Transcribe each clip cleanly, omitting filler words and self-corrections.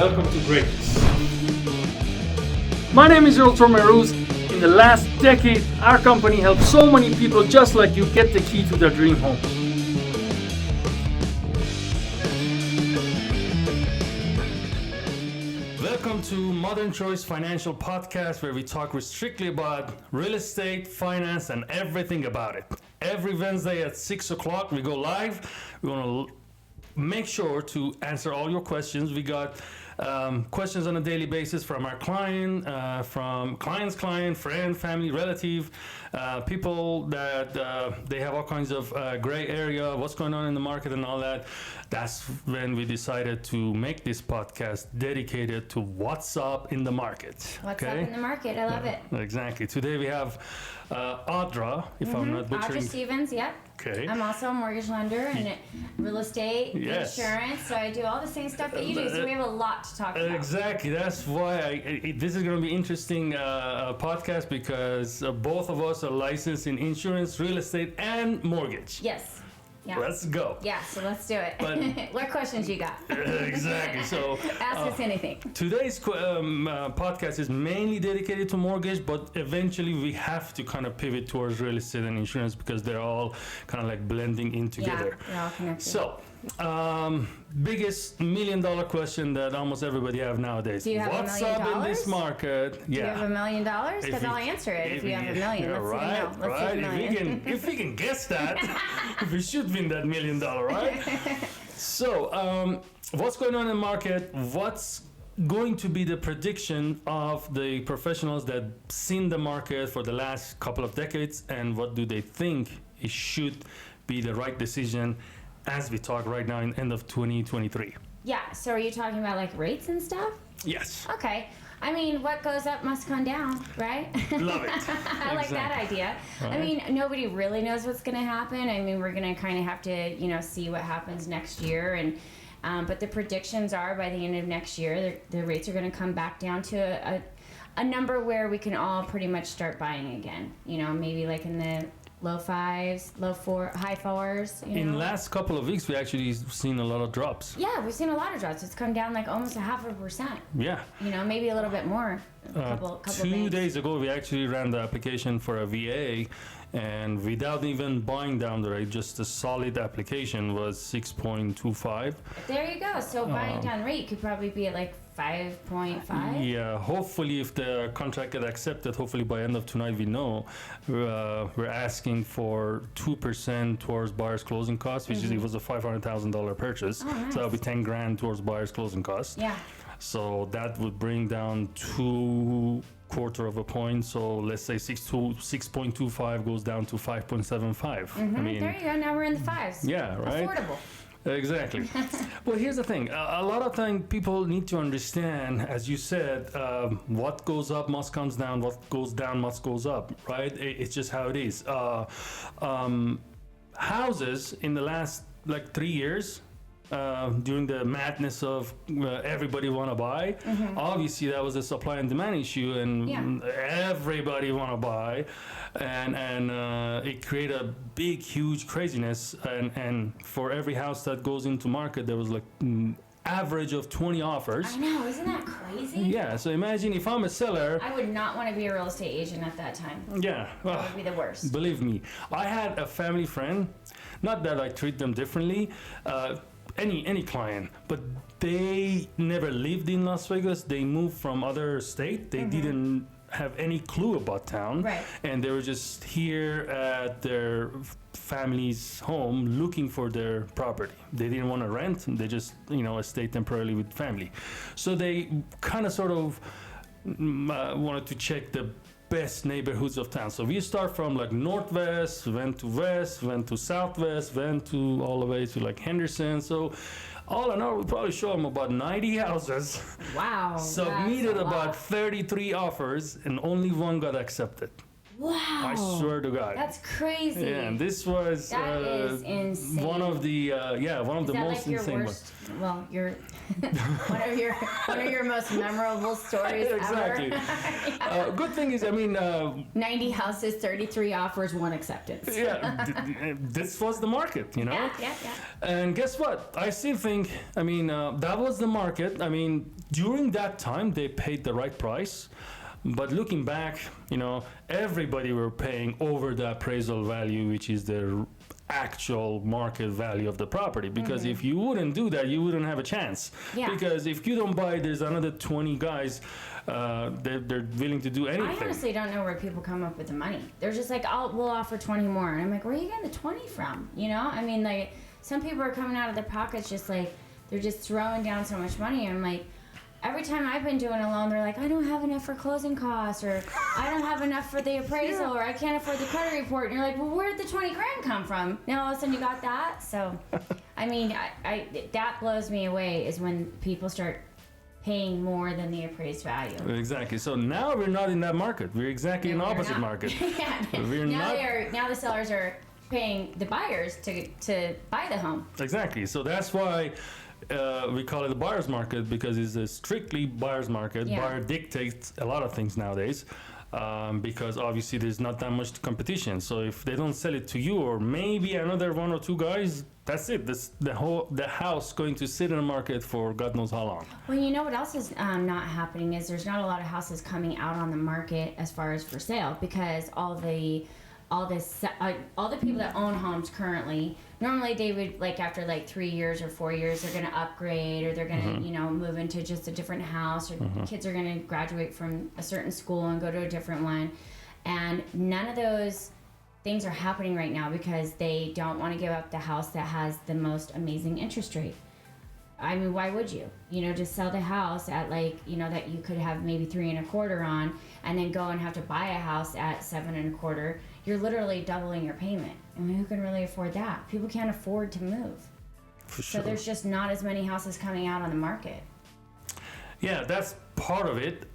welcome to Greatness. My name is Realtor Mehrooz. In the last decade, our company helped so many people just like you get the key to their dream home. Welcome to Modern Choice Financial Podcast, where we talk strictly about real estate, finance, and everything about it. Every Wednesday at 6 o'clock, we go live. We want to make sure to answer all your questions. We got questions on a daily basis from our client, from client's client, friend, family, relative, people that they have all kinds of gray area, what's going on in the market and all that. That's when we decided to make this podcast dedicated to what's up in the market. What's up in the market? I love it. Exactly. Today we have Audra, if I'm not butchering. Audra Stevens, yep. Okay. I'm also a mortgage lender and real estate, Yes. insurance, so I do all the same stuff that you do, so we have a lot to talk about. Exactly. That's why this is going to be interesting podcast because both of us are licensed in insurance, real estate, and mortgage. Yes. Yeah. Let's go. Yeah, so let's do it. But- What questions you got? Exactly. So Ask us anything. today's podcast is mainly dedicated to mortgage, but eventually we have to kind of pivot towards real estate and insurance because they're all kind of like blending in together. Yeah, they're all connected. So, biggest $1 million question that almost everybody have nowadays. Do you have What's $1 million? up in this market? Do you have $1 million? If Because you- I'll answer it if you have $1 million. Yeah, Let's right, see. No, let's right. see $1 million. If we can guess that, if we should win that $1 million, right? So, what's going on in the market? What's going to be the prediction of the professionals that seen the market for the last couple of decades, and what do they think it should be the right decision as we talk right now in end of 2023? Yeah, so are you talking about like rates and stuff? Yes. Okay. I mean, what goes up must come down, right? Love it. I like that idea. Right. I mean, nobody really knows what's going to happen. I mean, we're going to kind of have to, see what happens next year. And but the predictions are by the end of next year, the rates are going to come back down to a number where we can all pretty much start buying again. Maybe like in the low fives, high fours. In last couple of weeks, we actually seen a lot of drops. Yeah, we've seen a lot of drops. It's come down like almost 0.5%. Yeah. Maybe a little bit more. Couple 2 banks. days ago, we actually ran the application for a VA, and without even buying down the rate, just a solid application was 6.25. There you go. So buying down rate could probably be at like 5.5. Yeah, hopefully if the contract get accepted, hopefully by end of tonight we know, we're asking for 2% towards buyer's closing costs, which is, it was a $500,000 purchase. Oh, nice. So that'll be 10 grand towards buyer's closing costs. Yeah. So that would bring down 2/4 of a point. So let's say 6.25 goes down to 5.75. I mean, There you go. Now we're in the fives. yeah, right? Affordable. Exactly. Well, here's the thing. A lot of time people need to understand, as you said, what goes up must comes down, what goes down must goes up, right? It's just how it is. Houses in the last 3 years, during the madness of everybody want to buy, obviously that was a supply and demand issue, and everybody want to buy, and it created a big, huge craziness. And for every house that goes into market, there was average of 20 offers. I know. Isn't that crazy? Yeah. So imagine if I'm a seller. I would not want to be a real estate agent at that time. Yeah. That would be the worst. Believe me, I had a family friend. Not that I treat them differently. Any client, but they never lived in Las Vegas. They moved from other state. They didn't have any clue about town, Right. and they were just here at their family's home looking for their property. They didn't want to rent. They just stayed temporarily with family. So they kind of sort of wanted to check the best neighborhoods of town. So we start from northwest, went to west, went to southwest, went to all the way to Henderson. So all in all, we probably show them about 90 houses. Wow. Submitted that's a about lot. 33 offers, and only one got accepted. Wow. I swear to God. That's crazy. Yeah, and this was That is insane. one of the one of Is the that most like your insane worst? Well, your one of your most memorable stories exactly. ever. Good thing is, I mean, 90 houses, 33 offers, 1 acceptance. yeah, this was the market, you know. Yeah. And guess what? I still think, I mean, that was the market. I mean, during that time, they paid the right price. But looking back, you know, everybody were paying over the appraisal value, which is the actual market value of the property. Because if you wouldn't do that, you wouldn't have a chance. Yeah. Because if you don't buy, there's another 20 guys, they're willing to do anything. I honestly don't know where people come up with the money. They're just like, we'll offer 20 more. And I'm like, where are you getting the 20 from? You know? I mean, like, some people are coming out of their pockets just like, they're just throwing down so much money. I'm like, every time I've been doing a loan, they're like, I don't have enough for closing costs, or I don't have enough for the appraisal, or I can't afford the credit report. And you're like, well, where'd the 20 grand come from? Now all of a sudden you got that? So, I mean, I that blows me away is when people start paying more than the appraised value. Exactly. So now we're not in that market. We're exactly in the opposite market. Yeah. We're not. Now the sellers are paying the buyers to buy the home. Exactly. So that's why we call it a buyer's market, because it's a strictly buyer's market. Yeah. Buyer dictates a lot of things nowadays, because obviously there's not that much competition. So if they don't sell it to you or maybe another 1 or 2 guys, that's it. The house going to sit in the market for God knows how long. Well, you know what else is not happening is there's not a lot of houses coming out on the market as far as for sale, because all the people that own homes currently, normally they would, like, after like 3 years or 4 years, they're going to upgrade, or they're going to, you know, move into just a different house, or kids are going to graduate from a certain school and go to a different one. And none of those things are happening right now because they don't want to give up the house that has the most amazing interest rate. I mean, why would you? You know, just sell the house at, like, you know, that you could have maybe 3.25% on, and then go and have to buy a house at 7.25%. You're literally doubling your payment. I mean, who can really afford that? People can't afford to move. For sure. So there's just not as many houses coming out on the market. Yeah, that's part of it,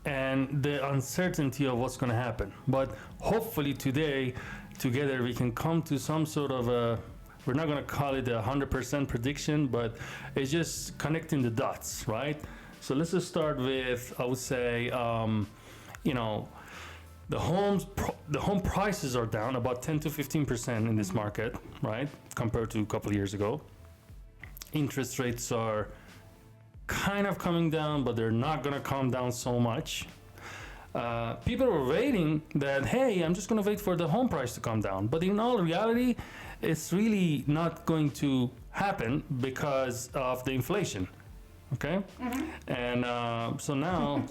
and the uncertainty of what's going to happen. But hopefully today, together, we can come to some sort of a, we're not going to call it a 100% prediction, but it's just connecting the dots, right? So let's just start with, I would say, you know, the home prices are down about 10 to 15% in this market, right, compared to a couple of years ago. Interest rates are kind of coming down, but they're not going to come down so much. People are waiting that, hey, I'm just going to wait for the home price to come down. But in all reality, it's really not going to happen because of the inflation. Okay? And so now...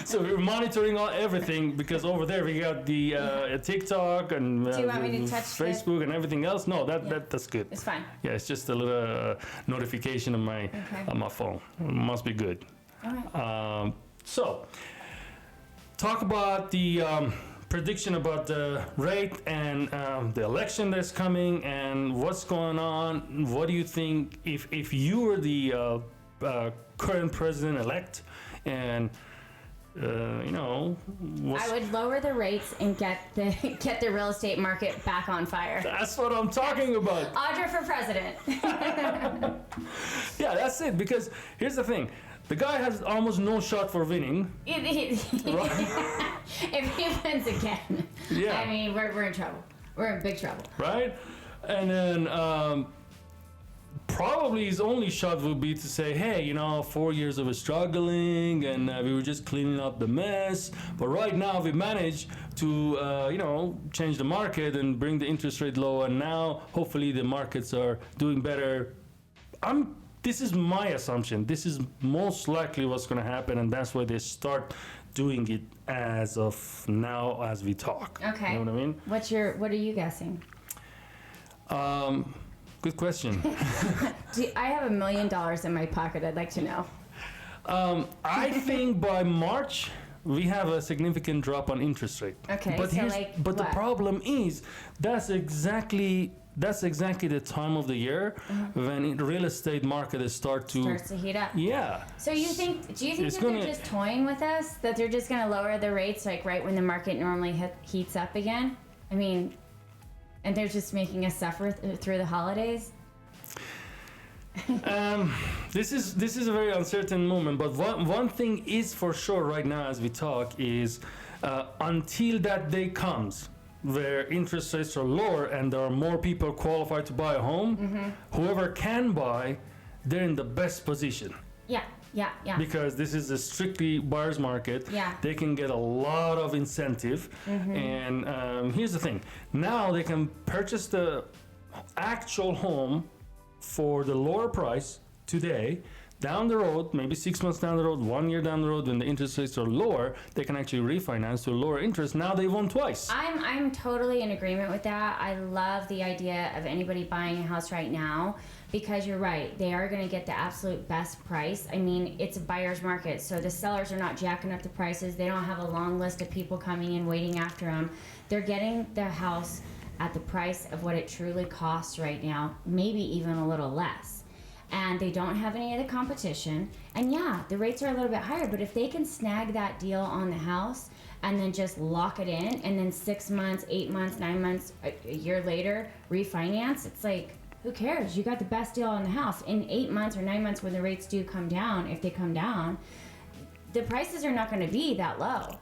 So we're monitoring everything, because over there we got the TikTok and Do you want me to touch Facebook and everything else. No, that's good. It's fine. Yeah, it's just a little notification on my phone. It must be good. All right. So talk about the prediction about the rate and the election that's coming and what's going on. What do you think if you were the current president-elect, and you know, I would lower the rates and get the real estate market back on fire. That's what I'm talking about. Audra for president. Yeah, that's it. Because here's the thing. The guy has almost no shot for winning. If he wins again, Yeah. I mean, we're in trouble. We're in big trouble. Right? And then probably his only shot would be to say, hey, you know, 4 years of struggling, and we were just cleaning up the mess. But right now we managed to, you know, change the market and bring the interest rate low. And now hopefully the markets are doing better. This is my assumption. This is most likely what's going to happen, and that's why they start doing it as of now as we talk. Okay. You know what I mean? What are you guessing? Good question. I have $1 million in my pocket. I'd like to know. I think by March we have a significant drop on interest rate. Okay. But so the problem is that's exactly that's exactly the time of the year when the real estate market starts to heat up. Yeah. So do you think that they're just toying with us? That they're just going to lower the rates like right when the market normally heats up again? I mean, and they're just making us suffer through the holidays? This is a very uncertain moment, but one thing is for sure right now as we talk is until that day comes where interest rates are lower and there are more people qualified to buy a home, whoever can buy, they're in the best position. Yeah. Because this is a strictly buyer's market. Yeah. They can get a lot of incentive. And here's the thing. Now they can purchase the actual home for the lower price today. Down the road, maybe 6 months down the road, 1 year down the road, when the interest rates are lower, they can actually refinance to a lower interest. Now they won twice. I'm totally in agreement with that. I love the idea of anybody buying a house right now because you're right. They are going to get the absolute best price. I mean, it's a buyer's market, so the sellers are not jacking up the prices. They don't have a long list of people coming in waiting after them. They're getting the house at the price of what it truly costs right now, maybe even a little less. And they don't have any of the competition. And yeah, the rates are a little bit higher, but if they can snag that deal on the house and then just lock it in and then 6 months, 8 months, 9 months, a year later, refinance, it's like, who cares? You got the best deal on the house. In 8 months or 9 months when the rates do come down, if they come down, the prices are not going to be that low.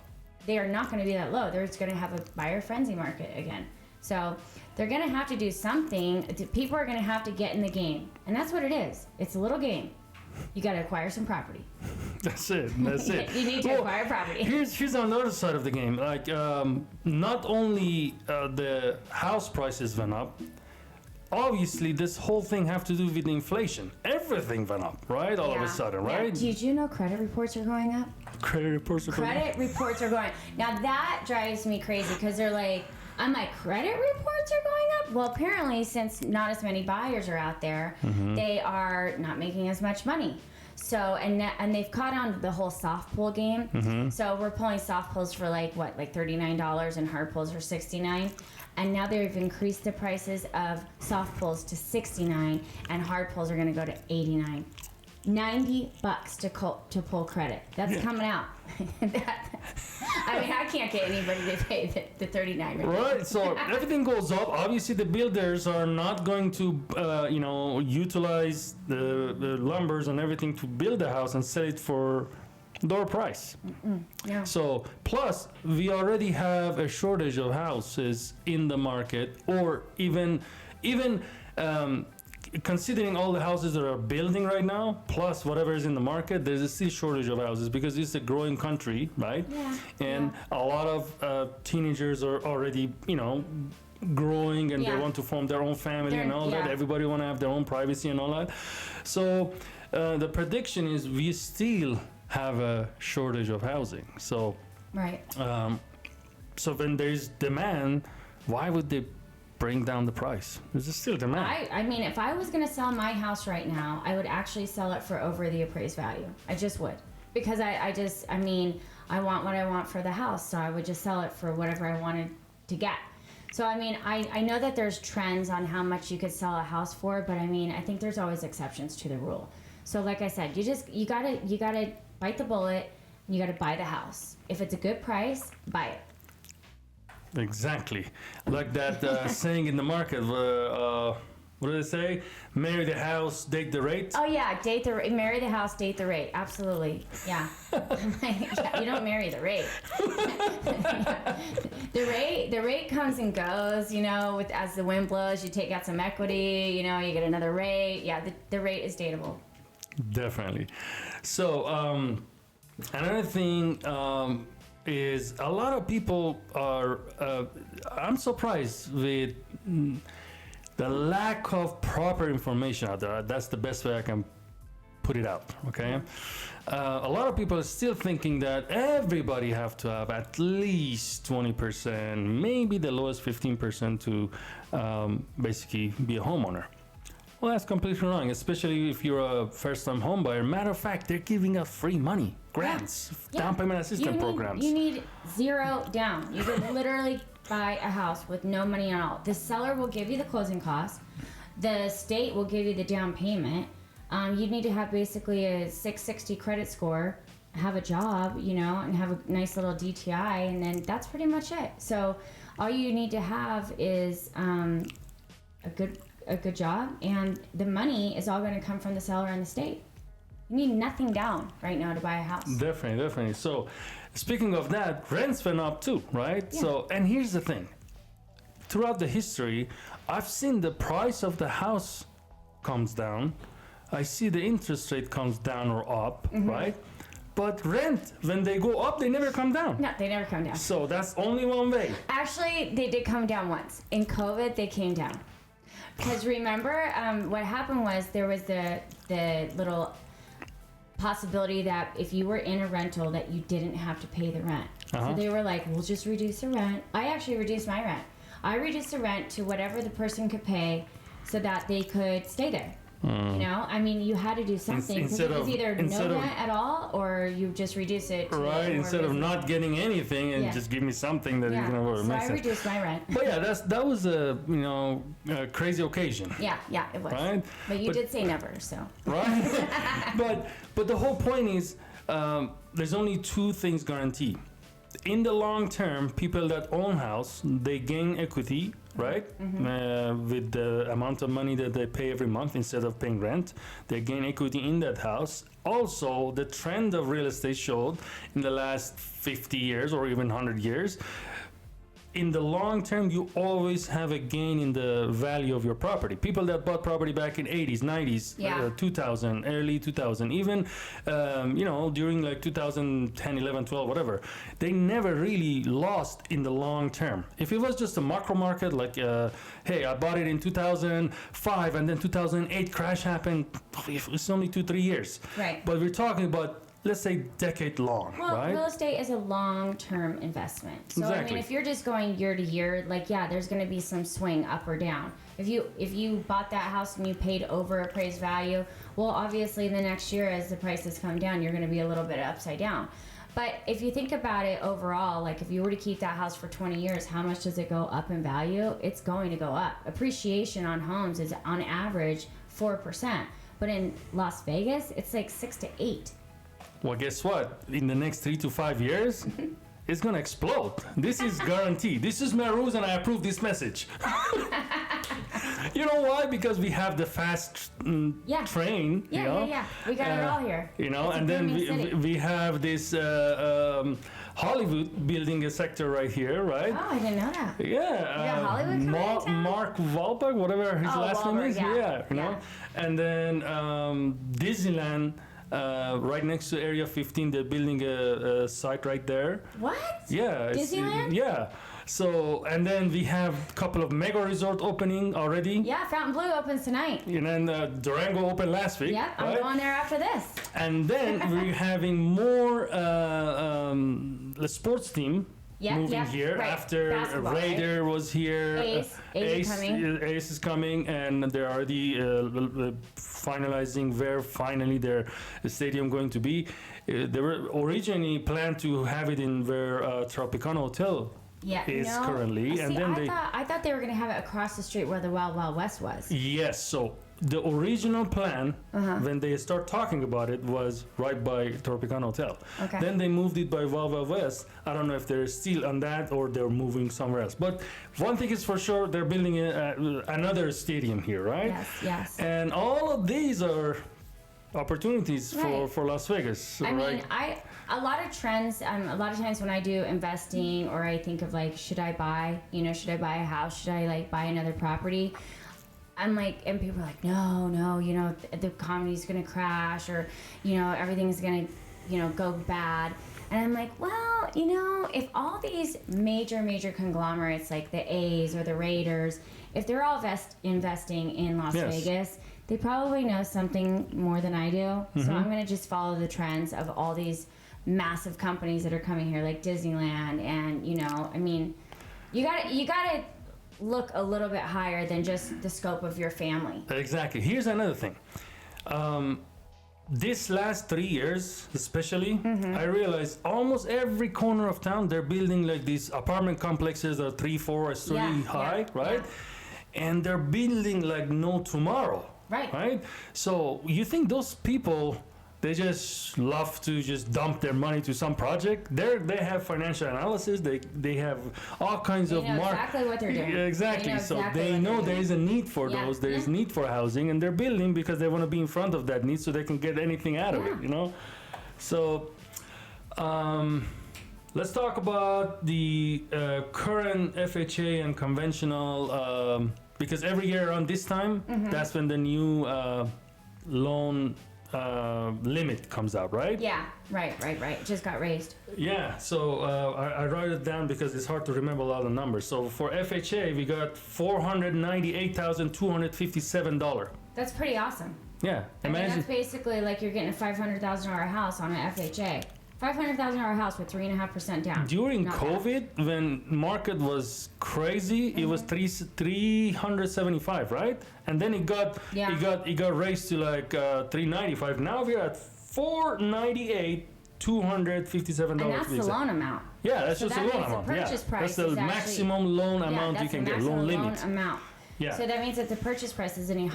They are not going to be that low. They're just going to have a buyer frenzy market again. So they're going to have to do something. People are going to have to get in the game. And that's what it is. It's a little game. You got to acquire some property. That's it. You need to acquire property. Here's another side of the game. Like, not only the house prices went up, obviously this whole thing have to do with inflation. Everything went up, right? All of a sudden, right? Yeah. Did you know credit reports are going up? Credit reports are going. Now that drives me crazy because they're like, I'm like, credit reports are going up? Well, apparently, since not as many buyers are out there, they are not making as much money. So, and they've caught on to the whole soft pull game. So we're pulling soft pulls for like $39 and hard pulls for $69. And now they've increased the prices of soft pulls to $69 and hard pulls are going to go to $89. $90 to pull credit. That's coming out. I mean, I can't get anybody to pay the $39. Right. So everything goes up. Obviously, the builders are not going to, utilize the lumbers and everything to build the house and sell it for lower price. Yeah. So plus, we already have a shortage of houses in the market, or even. Considering all the houses that are building right now, plus whatever is in the market, there's a still shortage of houses because it's a growing country, right? Yeah. And a lot of teenagers are already, growing and they want to form their own family and all that. Everybody want to have their own privacy and all that. So the prediction is we still have a shortage of housing. So, right. So when there's demand, why would they bring down the price? There's still demand. I mean, if I was going to sell my house right now, I would actually sell it for over the appraised value. I just would. Because I want what I want for the house, so I would just sell it for whatever I wanted to get. So, I mean, I know that there's trends on how much you could sell a house for, but I mean, I think there's always exceptions to the rule. So, like I said, you gotta bite the bullet, and you gotta buy the house. If it's a good price, buy it. Exactly. Like that saying in the market, what do they say? Marry the house, date the rate? Oh, yeah. Marry the house, date the rate. Absolutely. Yeah. You don't marry the rate. The rate comes and goes, as the wind blows, you take out some equity, you get another rate. Yeah, the rate is dateable. Definitely. So, another thing, is a lot of people are I'm surprised with the lack of proper information out there. That's the best way I can put it out, okay? A lot of people are still thinking that everybody have to have at least 20%, maybe the lowest 15% to basically be a homeowner. Well, that's completely wrong, especially if you're a first-time home buyer. Matter of fact, they're giving out free money, grants, down payment assistance programs. You need zero down. You could literally buy a house with no money at all. The seller will give you the closing costs. The state will give you the down payment. You need to have basically a 660 credit score, have a job, you know, and have a nice little DTI, and then that's pretty much it. So all you need to have is a good job, and the money is all going to come from the seller and the state. You need nothing down right now to buy a house. Definitely. So speaking of that, rents went up too, right? Yeah. So, and here's the thing. Throughout the history, I've seen the price of the house comes down. I see the interest rate comes down or up, right? But rent, when they go up, they never come down. No, they never come down. So that's only one way. Actually, they did come down once. In COVID, they came down. Because remember, what happened was there was the little possibility that if you were in a rental that you didn't have to pay the rent. So they were like, we'll just reduce the rent. I actually reduced my rent. I reduced the rent to whatever the person could pay so that they could stay there. You know, I mean, you had to do something because it was either no rent at all or you just reduce it. Right, instead of not getting anything and Yeah. just give me something that you can afford. So I reduced my rent. But yeah, that was a a crazy occasion. Yeah, it was. Right? But you did say never, so. Right? but the whole point is there's only two things guaranteed. In the long term, people that own house, they gain equity, right? With the amount of money that they pay every month instead of paying rent, they gain equity in that house. Also, the trend of real estate showed in the last 50 years or even 100 years, in the long term, you always have a gain in the value of your property. People that bought property back in 80s, 90s, 2000, early 2000, even, during like 2010, 11, 12, whatever, they never really lost in the long term. If it was just a macro market, like, hey, I bought it in 2005 and then 2008 crash happened, it's only 2-3 years. Right. But we're talking about, let's say, decade long, well, right? real estate is a long-term investment. So Exactly. I mean, if you're just going year to year, like there's going to be some swing up or down. If you bought that house and you paid over appraised value, well, obviously the next year as the prices come down, you're going to be a little bit upside down. But if you think about it overall, like if you were to keep that house for 20 years, how much does it go up in value? It's going to go up. Appreciation on homes is on average 4%, but in Las Vegas, it's like 6 to 8. Well, guess what? In the next 3 to 5 years, it's gonna explode. This is guaranteed. This is Mehrooz, and I approve this message. You know why? Because we have the fast train. Yeah. We got it all here. And then we have this Hollywood building a sector right here, right? Oh, I didn't know that. Yeah. Hollywood coming in town? Mark Wahlberg, whatever his last name is. Yeah. And then Disneyland. Right next to Area 15, they're building a site right there. What? Yeah. Disneyland? Yeah. So, and then we have a couple of mega resort opening already. Yeah, Fountain Blue opens tonight. And then Durango opened last week. Yeah, I'm going there after this. And then we're having more the sports team moving here after Basketball, Raider was here. Ace is coming, and they're already finalizing where finally their stadium going to be. They were originally planned to have it in where Tropicana Hotel is currently, and then I thought they were going to have it across the street where the Wild Wild West was. Yes, so the original plan when they start talking about it was right by Tropicana Hotel. Okay. Then they moved it by Wild Wild West. I don't know if they're still on that or they're moving somewhere else. But one thing is for sure, they're building another stadium here, right? Yes. And all of these are opportunities for Las Vegas. I mean, a lot of trends. A lot of times when I do investing or I think of like, should I buy a house? Should I like buy another property? I'm like, and people are like, no, the economy's gonna crash or, everything's gonna, go bad. And I'm like, well, if all these major conglomerates like the A's or the Raiders, if they're all investing in Las Vegas, they probably know something more than I do. So I'm gonna just follow the trends of all these massive companies that are coming here, like Disneyland, and you gotta look a little bit higher than just the scope of your family. Exactly. Here's another thing. this last 3 years, especially, Mm-hmm. I realized almost every corner of town they're building like these apartment complexes that are 3-4 story Yeah, high, yeah, right? And they're building like no tomorrow, Right. right? So you think those people, they just love to just dump their money to some project? They have financial analysis. They have all kinds They of know exactly what they're doing. Yeah, exactly. They know So exactly they what know they're there doing. is a need for Yeah, those. There is yeah. need for housing, and they're building because they want to be in front of that need, so they can get anything out of it. Yeah. You know. So let's talk about the current FHA and conventional. Because every year around this time, Mm-hmm. that's when the new loan limit comes out, right? Yeah, right. It just got raised. Yeah, so I wrote it down because it's hard to remember a lot of numbers. So for FHA, we got $498,257. That's pretty awesome. Yeah, I mean, imagine. that's basically like you're getting a $500,000 house on an FHA. $500,000 house with 3.5% down. During Not bad. COVID, when market was crazy, it was 375, right? And then it got Yeah. it got raised to like 395. Now we're at 498. $257. And that's the loan amount. Yeah, that's So just that a loan means the amount. purchase Yeah, price that's the is actually- maximum loan amount you that's can the get, loan maximum limit. amount. Yeah. So that means that the purchase price is even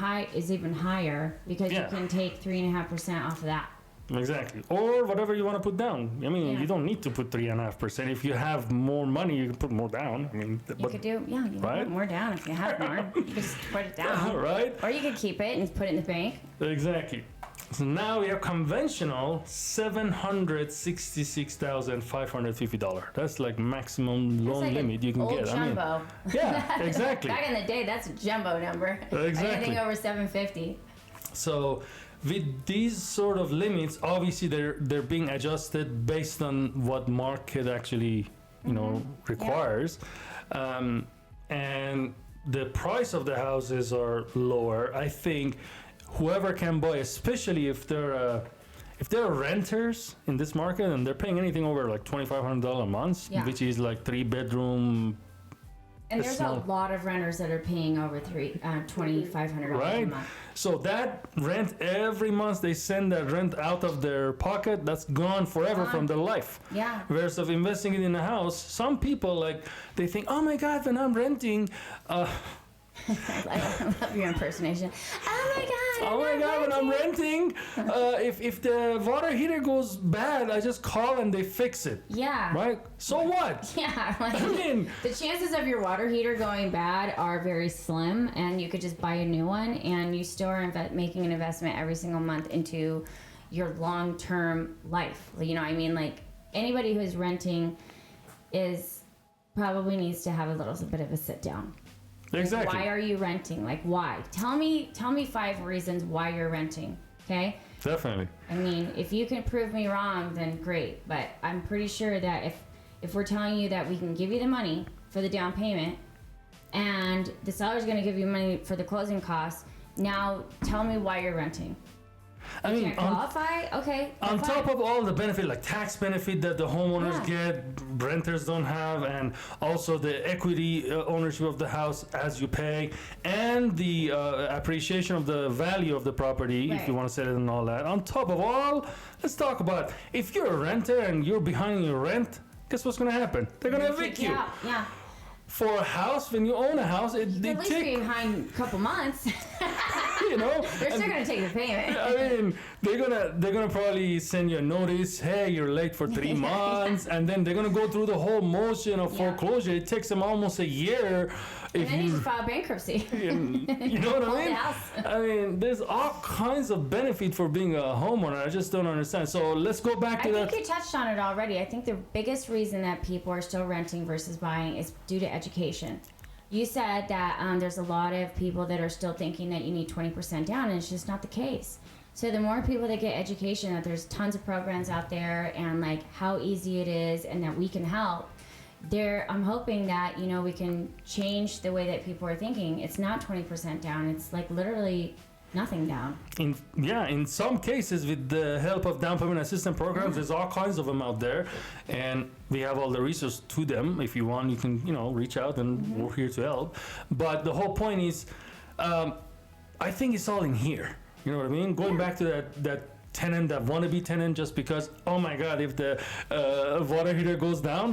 higher because Yeah. you can take 3.5% off of that. Exactly. Or whatever you want to put down. I mean, Yeah. you don't need to put 3.5%. If you have more money, you can put more down. I mean, You could do, you can Right? put more down if you have more. You could just put it down. right? Or you could keep it and put it in the bank. Exactly. So now we have conventional $766,550. That's like maximum That's loan like limit you can old get. jumbo. Yeah, exactly. Back in the day, that's a jumbo number. Exactly. Anything over 750. So with these sort of limits, obviously they're being adjusted based on what market actually requires, and the price of the houses are lower. I think whoever can buy, especially if they're renters in this market and they're paying anything over like $2,500 a month, Yeah. which is like 3-bedroom. And It's there's not- a lot of renters that are paying over $2,500 a Right. month. So that rent every month they send that rent out of their pocket, that's gone forever Gone. from their life. Yeah. Versus of investing it in a house, some people like they think, oh my God, when I'm renting, I love your impersonation. Oh my God, when I'm renting. renting, if the water heater goes bad, I just call and they fix it, Yeah. right? So what? Yeah. Like, I mean, the chances of your water heater going bad are very slim, and you could just buy a new one, and you still are making an investment every single month into your long-term life. You know what I mean? Like, anybody who's renting probably needs to have a little bit of a sit down. exactly. Why are you renting? Like, why? Tell me 5 reasons why you're renting. Okay. Definitely. I mean, if you can prove me wrong, then great. But I'm pretty sure that if we're telling you that we can give you the money for the down payment, and the seller's going to give you money for the closing costs, now tell me why you're renting. I mean, Can't qualify? Okay. on fine. top of all the benefit, like tax benefit that the homeowners Yeah. get, renters don't have, and also the equity ownership of the house as you pay, and the appreciation of the value of the property if Right. you want to sell it and all that. On top of all, let's talk about if you're a renter and you're behind your rent, guess what's going to happen? They're going to evict you. Yeah. Yeah. For a house, when you own a house, At they least take, be behind a couple months. you know. They're still and- going to take the payment. I mean, they're gonna probably send you a notice. Hey, you're late for 3 months, and then they're gonna go through the whole motion of Yeah. foreclosure. It takes them almost a year. And If then you you, just file bankruptcy. you know what I Hold the mean? house. I mean, there's all kinds of benefit for being a homeowner. I just don't understand. So let's go back I to think that. you touched on it already. I think the biggest reason that people are still renting versus buying is due to education. You said that there's a lot of people that are still thinking that you need 20% down, and it's just not the case. So the more people that get education, that there's tons of programs out there, and like how easy it is, and that we can help. I'm hoping that we can change the way that people are thinking. It's not 20% down. It's like literally nothing down. In some cases, with the help of down payment assistance programs, there's all kinds of them out there, and we have all the resources to them. If you want, you can reach out, and we're here to help. But the whole point is, I think it's all in here. You know what I mean? Going back to that tenant that want to be tenant just because, oh my God, if the water heater goes down,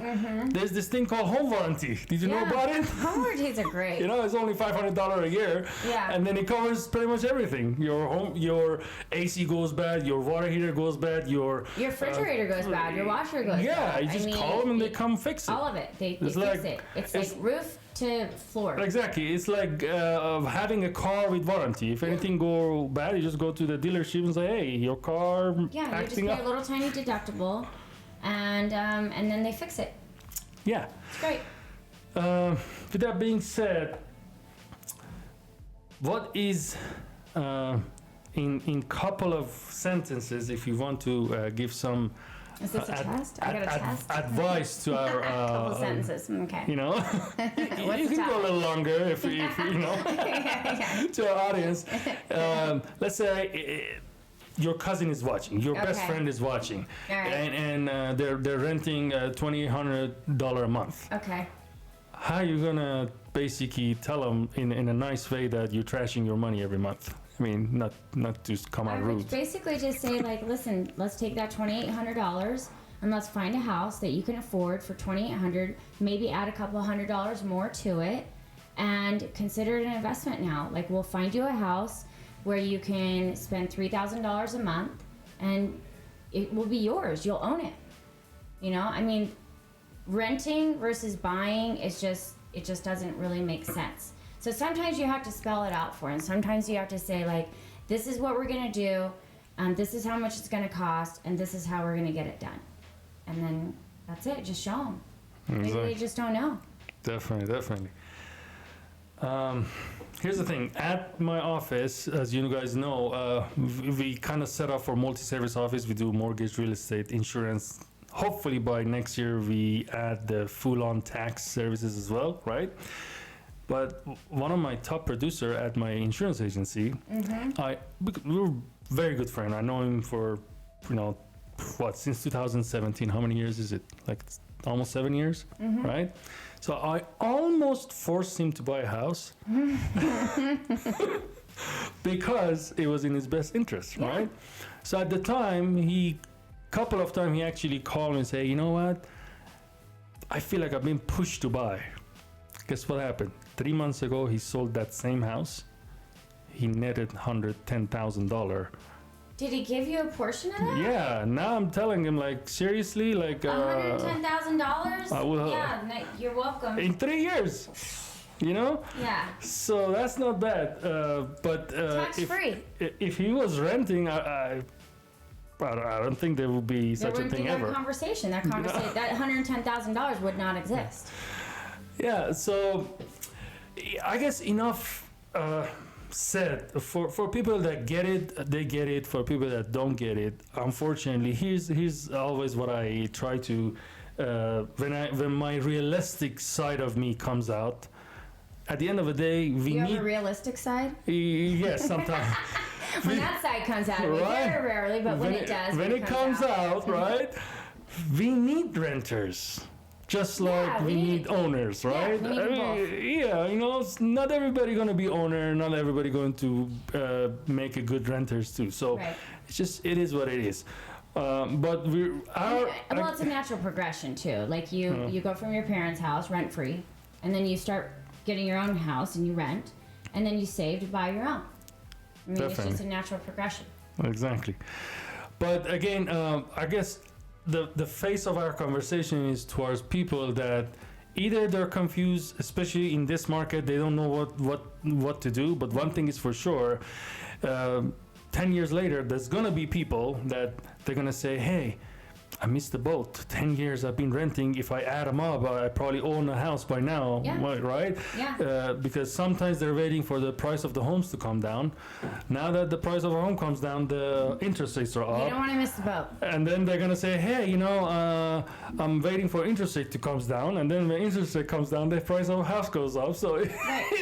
there's this thing called home warranty. Did you know about it? Home warranties are great. You know, it's only $500 a year. Yeah. And then it covers pretty much everything. Your AC goes bad, your water heater goes bad, your refrigerator goes bad, your washer goes bad. Yeah, you just call them and they come fix it. All of it. They fix it. It's like roof to floor. Exactly. It's like having a car with warranty. If anything go bad, you just go to the dealership and say, hey, your car you just acting pay up. a little tiny deductible, and then they fix it. Yeah. It's great. With that being said, what is in couple of sentences, if you want to give some Is this a test? I got a test? advice to our couple sentences. Okay. you know, you can go a little longer if you know, to our audience. Let's say your cousin is watching, your best friend is watching, All right. and they're renting $2,800 a month. Okay. How are you gonna basically tell them in a nice way that you're trashing your money every month? I mean, not to come out I rude. would basically just say, like, listen, let's take that $2,800 and let's find a house that you can afford for $2,800. Maybe add a couple $100 more to it, and consider it an investment now. Like, we'll find you a house where you can spend $3,000 a month, and it will be yours. You'll own it. You know, I mean, renting versus buying it just doesn't really make sense. So sometimes you have to spell it out for them. Sometimes you have to say, like, this is what we're gonna do, this is how much it's gonna cost, and this is how we're gonna get it done. And then that's it. Just show them. Maybe they just don't know. Definitely. Here's the thing. At my office, as you guys know, we kind of set up for multi-service office. We do mortgage, real estate, insurance. Hopefully by next year we add the full-on tax services as well, right? But one of my top producer at my insurance agency, we're very good friend. I know him for, since 2017. How many years is it? Like almost 7 years, right? So I almost forced him to buy a house because it was in his best interest, right? So at the time, couple of times he actually called me and say, you know what? I feel like I've been pushed to buy. Guess what happened? 3 months ago, he sold that same house. He netted $110,000. Did he give you a portion of that? Yeah. Now I'm telling him, like, seriously, like $110,000. Yeah, you're welcome. In 3 years, you know. Yeah. So that's not bad. But tax free. If he was renting, I don't think there would be such a thing ever. That conversation, that $110,000 would not exist. Yeah. So I guess enough said. For people that get it, they get it. For people that don't get it, unfortunately, here's always what I try to when my realistic side of me comes out. At the end of the day, we you need have a realistic side. Yes, sometimes. When that side comes out, Right. very rarely, but when it does, when it comes out, right? We need renters. Just like we need owners, right? we need both. Not everybody going to be owner, not everybody going to make a good renters too. So it is what it is. But it's a natural progression too. Like you go from your parents' house rent free, and then you start getting your own house and you rent, and then you save to buy your own. I mean, It's just a natural progression. Exactly. But again, I guess the face of our conversation is towards people that either they're confused, especially in this market, they don't know what to do. But one thing is for sure, 10 years later, there's gonna be people that they're gonna say, hey, I missed the boat. 10 years I've been renting. If I add them up, I probably own a house by now, right? Yeah. Because sometimes they're waiting for the price of the homes to come down. Now that the price of a home comes down, the interest rates are up. You don't want to miss the boat. And then they're gonna say, hey, I'm waiting for interest rate to comes down. And then when interest rate comes down, the price of a house goes up. So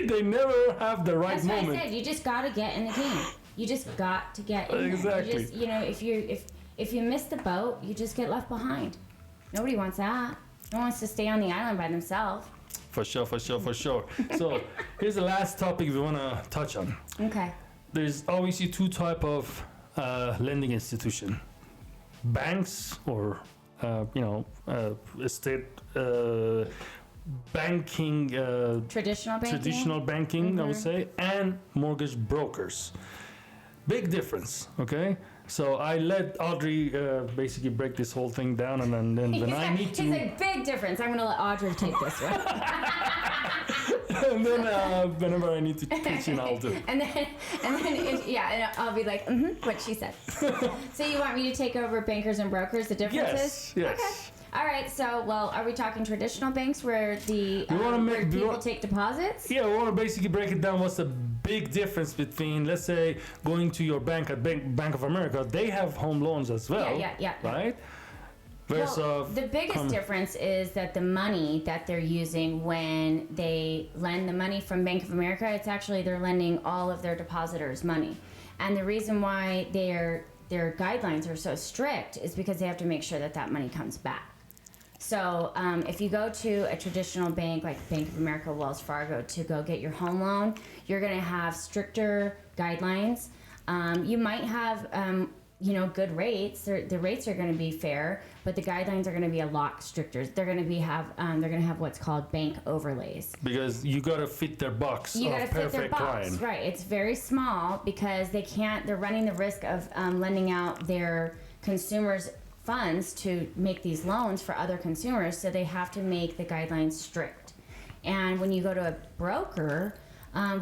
they never have the right moment. That's what I said. You just got to get in the game. You just got to get in there. Exactly. You just, if you miss the boat, you just get left behind. Nobody wants that. No one wants to stay on the island by themselves. For sure. So here's the last topic we want to touch on. Okay. There's obviously two type of lending institution, banks or estate banking, Traditional banking. I would say, and mortgage brokers. Big difference, okay? So I let Audrey basically break this whole thing down, and then when I need to. He's like, big difference. I'm gonna let Audrey take this one. And then whenever I need to pitch in, I'll do. And then and I'll be like, what she said. So you want me to take over bankers and brokers? The differences? Yes. Okay. All right. So, well, are we talking traditional banks where where people take deposits? Yeah, we want to basically break it down. What's the big difference between, let's say, going to your bank at Bank of America? They have home loans as well. Yeah. Right. Well, the biggest difference is that the money that they're using when they lend the money from Bank of America, it's actually they're lending all of their depositors money. And the reason why their guidelines are so strict is because they have to make sure that money comes back. So if you go to a traditional bank like Bank of America, Wells Fargo, to go get your home loan, you're going to have stricter guidelines. You might have good rates. The rates are going to be fair, but the guidelines are going to be a lot stricter. They're going to have what's called bank overlays. Because you got to fit their box of perfect client. Right. It's very small because they're running the risk of lending out their consumers funds to make these loans for other consumers, so they have to make the guidelines strict. And when you go to a broker,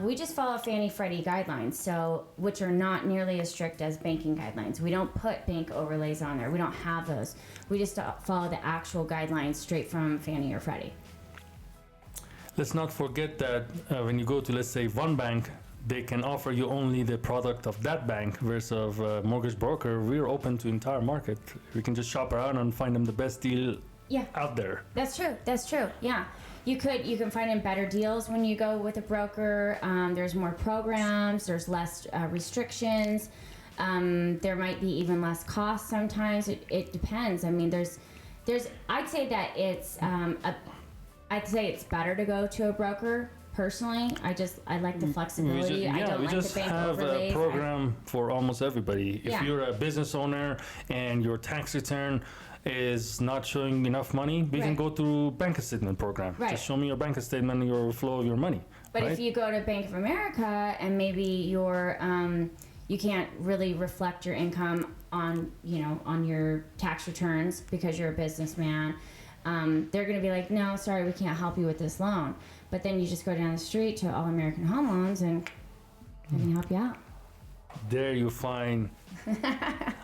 we just follow Fannie Freddie guidelines, which are not nearly as strict as banking guidelines. We don't put bank overlays on there. We don't have those. We just follow the actual guidelines straight from Fannie or Freddie. Let's not forget that when you go to, let's say, one bank, they can offer you only the product of that bank versus a mortgage broker. We're open to entire market. We can just shop around and find them the best deal out there. That's true. Yeah. You can find in better deals when you go with a broker. There's more programs. There's less restrictions. There might be even less cost sometimes. It depends. I mean, there's. I'd say that I'd say it's better to go to a broker. Personally, I like the flexibility. I don't like the bank overlays. We just have a program for almost everybody. If you're a business owner and your tax return is not showing enough money, we can go through bank statement program. Just show me your bank statement and your flow of your money. But if you go to Bank of America and maybe you can't really reflect your income on your tax returns because you're a businessman, they're going to be like, no, sorry, we can't help you with this loan. But then you just go down the street to All American Home Loans and they can help you out. There you find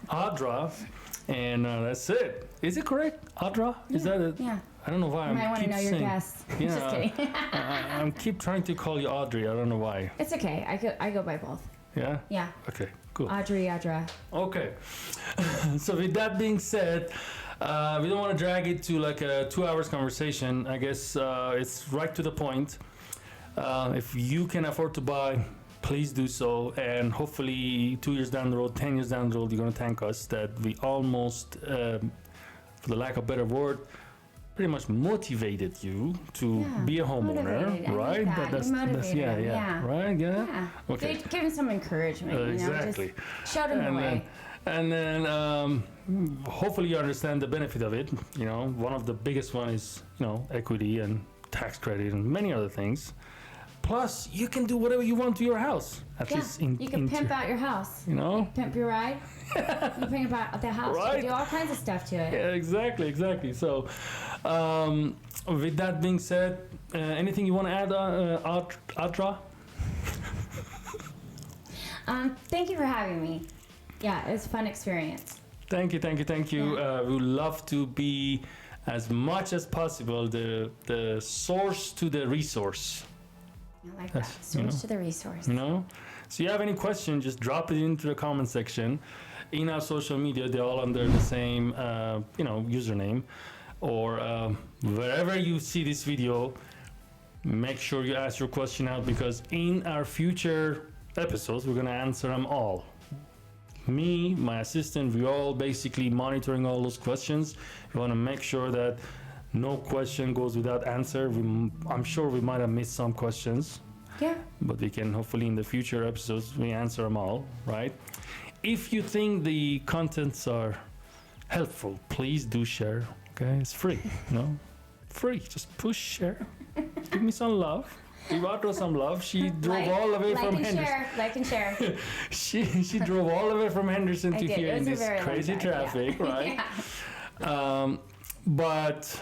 Audra, and that's it. Is it correct, Audra? Is that it? Yeah. I don't know why. You might want to know your guess. Yeah, just kidding. I keep trying to call you Audrey. I don't know why. It's okay. I go by both. Yeah? Yeah. Okay, cool. Audra. Okay. So with that being said, we don't want to drag it to like a 2 hours conversation. I guess it's right to the point. If you can afford to buy, please do so. And hopefully 2 years down the road, 10 years down the road, you're going to thank us that we almost, for the lack of a better word, pretty much motivated you to be a homeowner, right? That's right? Yeah. Okay. Give them some encouragement. Exactly. Just show them the way. And then hopefully you understand the benefit of it. One of the biggest one is equity and tax credit and many other things. Plus, you can do whatever you want to your house. At least you can pimp out your house. Pimp your ride. You pimp out the house. Right? You can do all kinds of stuff to it. Yeah, exactly. So, with that being said, anything you want to add, Audra? Thank you for having me. Yeah, it was a fun experience. Thank you. Yeah. We would love to be as much as possible the source to the resource. I like that. Source to the resource. So you have any questions, just drop it into the comment section. In our social media, they're all under the same username. Or wherever you see this video, make sure you ask your question out, because in our future episodes, we're going to answer them all. Me, my assistant, we're all basically monitoring all those questions. We want to make sure that no question goes without answer. I'm sure we might have missed some questions. Yeah. But we can hopefully in the future episodes, we answer them all, right? if you think the contents are helpful, please do share. Okay, it's free. No, free. Just push share. Give me some love. Give Audra some love. She drove all the way from Henderson. Like and share. She drove all the way from Henderson I to did. here It in was a this very long crazy drive, traffic, yeah. right? Yeah. But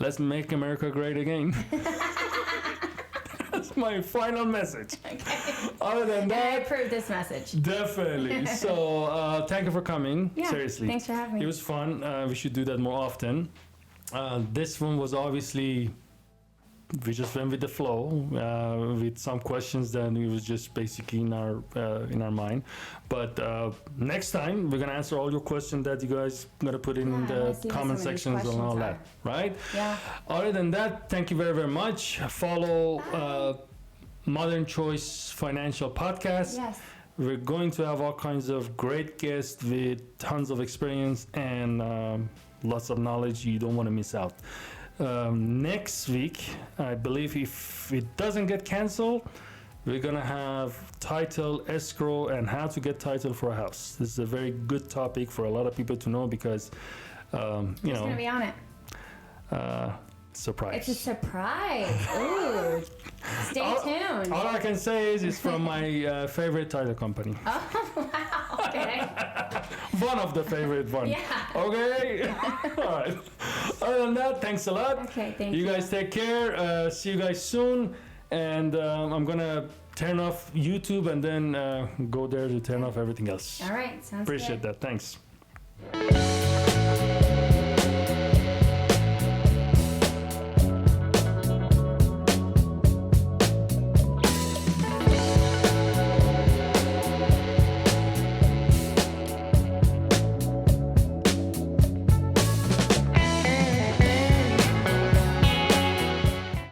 let's make America great again. That's my final message. Okay. Other than And I that, approve this message. definitely. So thank you for coming. Yeah, Seriously. thanks for having me. It was fun. We should do that more often. This one was obviously, we just went with the flow with some questions that it was just basically in our mind. But next time we're gonna answer all your questions that you guys gonna put in Yeah, I wanna the see what comment some of these sections and all questions that, right? Yeah. Other than that, thank you very, very much. Follow Modern Choice Financial Podcast. Yes. We're going to have all kinds of great guests with tons of experience and lots of knowledge you don't want to miss out. Next week, I believe if it doesn't get canceled, we're gonna have title, escrow, and how to get title for a house. This is a very good topic for a lot of people to know because, Who's gonna be on it? surprise. It's a surprise. Ooh. Stay tuned. All I can say is it's from my favorite title company. Oh, wow. Okay. One of the favorite ones. Yeah. Okay? All right. Other than that, thanks a lot. Okay, thank you. You guys take care. See you guys soon. And I'm going to turn off YouTube and then go there to turn off everything else. All right, sounds Appreciate good. that. Thanks.